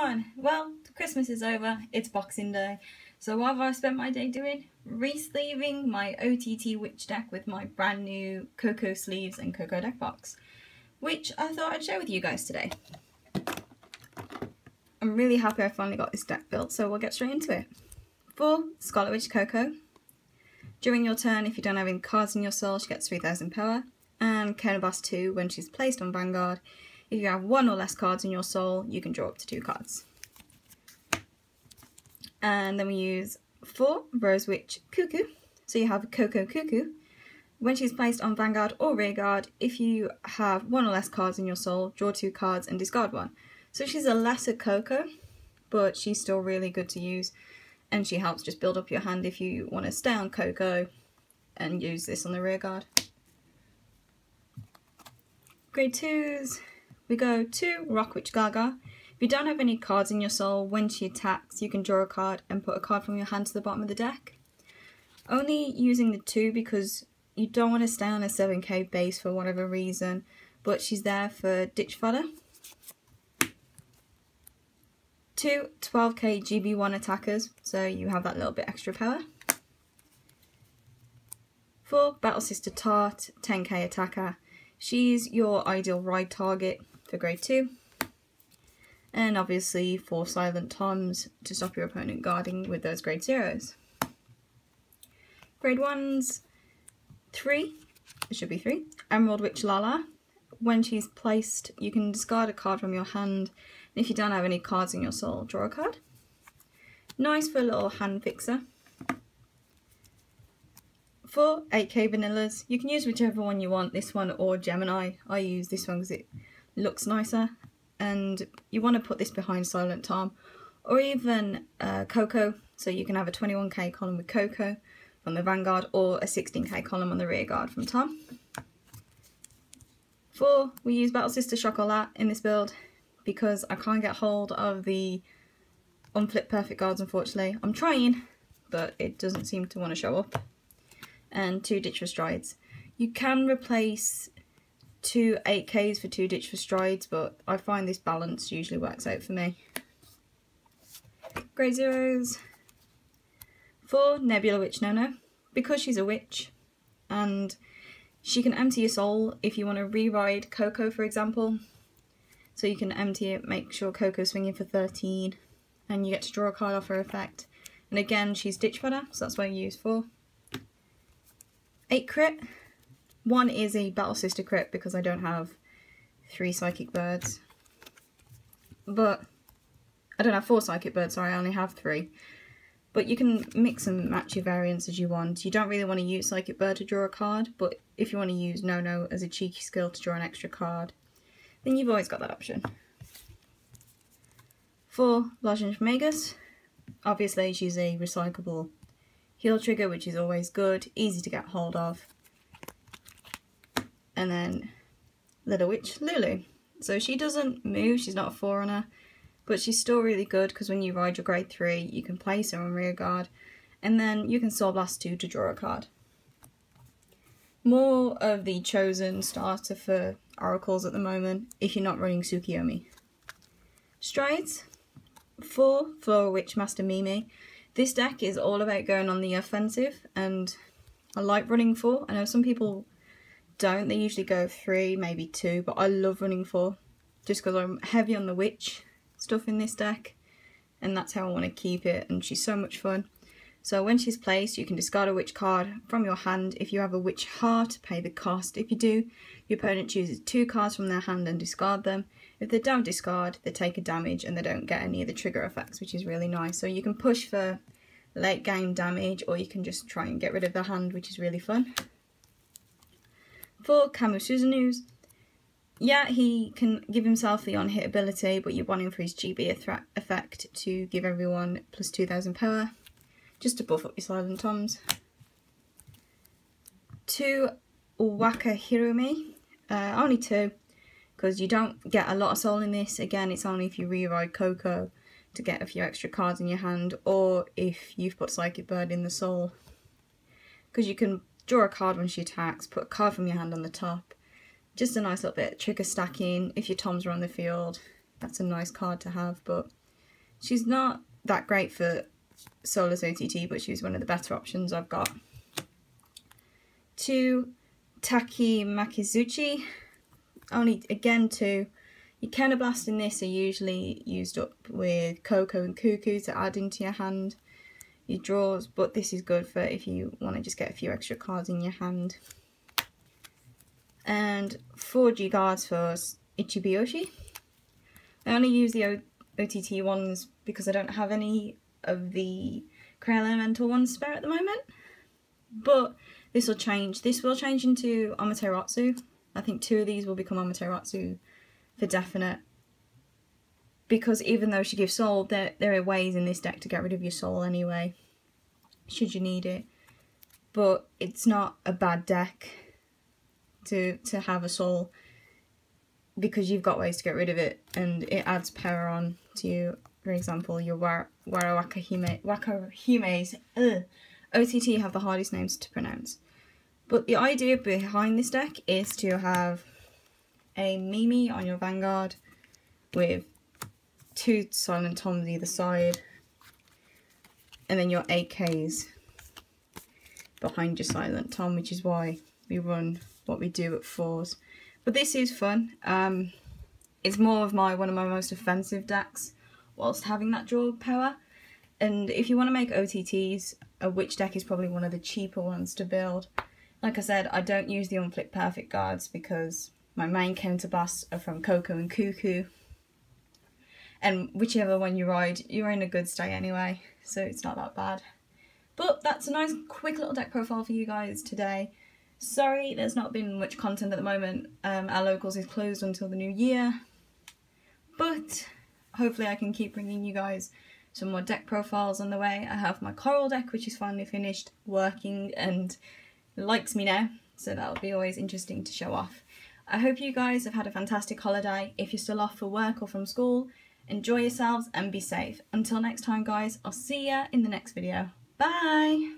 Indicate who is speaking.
Speaker 1: everyone! Well, Christmas is over, it's Boxing Day, so what have I spent my day doing? Re-sleeving my OTT Witch deck with my brand new Cocoa sleeves and Cocoa deck box, which I thought I'd share with you guys today. I'm really happy I finally got this deck built, so we'll get straight into it. For Scarlet Witch Cocoa, during your turn, if you don't have any cards in your soul, she gets 3000 power, and Kenobas 2, when she's placed on Vanguard, if you have 1 or less cards in your soul, you can draw up to 2 cards. And then we use 4 Rose Witch Cuckoo. So you have Cocoa Cuckoo. When she's placed on Vanguard or Rearguard, if you have 1 or less cards in your soul, draw 2 cards and discard 1. So she's a lesser Cocoa, but she's still really good to use. And she helps just build up your hand if you want to stay on Cocoa and use this on the Rearguard. Grade 2s. We go to Rock Witch Gaga. If you don't have any cards in your soul, when she attacks, you can draw a card and put a card from your hand to the bottom of the deck. Only using the 2 because you don't want to stay on a 7k base for whatever reason, but she's there for ditch fodder. 2 12k GB1 attackers, so you have that little bit extra power. 4 Battle Sister Tart, 10k attacker. She's your ideal ride target for grade 2. And obviously 4 Silent Toms to stop your opponent guarding with those grade 0s. Grade 1s, 3, it should be 3, Emerald Witch Lala. When she's placed, you can discard a card from your hand, and if you don't have any cards in your soul, draw a card. Nice for a little hand fixer. 4 8k Vanillas. You can use whichever one you want, this one or Gemini. I use this one because it looks nicer, and you want to put this behind Silent Tom or even Cocoa, so you can have a 21k column with Cocoa from the Vanguard or a 16k column on the Rearguard from Tom. 4 we use Battle Sister Chocolat in this build because I can't get hold of the unflip perfect guards, unfortunately. I'm trying, but it doesn't seem to want to show up. And 2 Ditch for Strides. You can replace 2 8Ks for 2 Ditch for Strides, but I find this balance usually works out for me. Grade 0s. 4 Nebula Witch Nono. Because she's a witch and she can empty your soul if you want to re-ride Cocoa, for example. So you can empty it, make sure Cocoa's swinging for 13, and you get to draw a card off her effect. And again, she's ditch fodder, so that's why you use 4. 8 crit. 1 is a Battle Sister crit because I don't have 3 Psychic Birds. But I don't have 4 Psychic Birds, sorry, I only have 3. But you can mix and match your variants as you want. You don't really want to use Psychic Bird to draw a card, but if you want to use No-No as a cheeky skill to draw an extra card, then you've always got that option. 4 Lozenge Magus. Obviously she's a recyclable heal trigger, which is always good, easy to get hold of. And then Little Witch Lulu. So she doesn't move, she's not a Forerunner, but she's still really good because when you ride your grade 3, you can place her on Rearguard, and then you can Soul Blast 2 to draw a card. More of the chosen starter for Oracles at the moment, if you're not running Tsukiyomi. Strides. 4 Floral Witch Master Mimi. This deck is all about going on the offensive, and I like running 4. I know some people don't, they usually go 3, maybe 2, but I love running 4 just because I'm heavy on the witch stuff in this deck, and that's how I want to keep it, and she's so much fun. So when she's placed, you can discard a witch card from your hand. If you have a witch heart, pay the cost. If you do, your opponent chooses 2 cards from their hand and discard them. If they don't discard, they take a damage and they don't get any of the trigger effects, which is really nice. So you can push for late game damage, or you can just try and get rid of the hand, which is really fun. 4 Camu Suzanu's. Yeah, he can give himself the on-hit ability, but you want him for his GB effect to give everyone plus 2000 power, just to buff up your Silent Toms. 2 Waka Hirome. Only 2. Because you don't get a lot of soul in this. Again, it's only if you re-ride Cocoa to get a few extra cards in your hand, or if you've put Psychic Bird in the soul. Because you can draw a card when she attacks, put a card from your hand on the top. Just a nice little bit of trigger stacking. If your Toms are on the field, that's a nice card to have, but She's not that great for Solace OTT, but she's one of the better options I've got. 2 Taki Makizuchi, only again 2. Your Kenna Blast in this are usually used up with Coco and Cuckoo to add into your hand, your draws, but this is good for if you want to just get a few extra cards in your hand. And 4 G-Guards for Ichibiyoshi. I only use the OTT ones because I don't have any of the Crayon Elemental ones spare at the moment. But this will change. This will change into Amaterasu. I think 2 of these will become Amaterasu for definite. Because even though she gives soul, there are ways in this deck to get rid of your soul anyway, should you need it. But it's not a bad deck to have a soul, because you've got ways to get rid of it, and it adds power on to you. For example, your Wakahime's OTT have the hardest names to pronounce. But the idea behind this deck is to have a Mimi on your Vanguard with 2 Silent Toms either side, and then your AKs behind your Silent Tom, which is why we run what we do at 4s. But this is fun. It's more of one of my most offensive decks, whilst having that draw power. And if you want to make OTTs, a Witch deck is probably one of the cheaper ones to build. Like I said, I don't use the Unflick Perfect guards because my main counter blasts are from Coco and Cuckoo. And whichever one you ride, you're in a good state anyway, so it's not that bad. But that's a nice quick little deck profile for you guys today. Sorry there's not been much content at the moment. Our locals is closed until the new year. But hopefully I can keep bringing you guys some more deck profiles on the way. I have my coral deck, which is finally finished working and likes me now, so that'll be always interesting to show off. I hope you guys have had a fantastic holiday. If you're still off for work or from school, enjoy yourselves and be safe. Until next time guys, I'll see ya in the next video. Bye!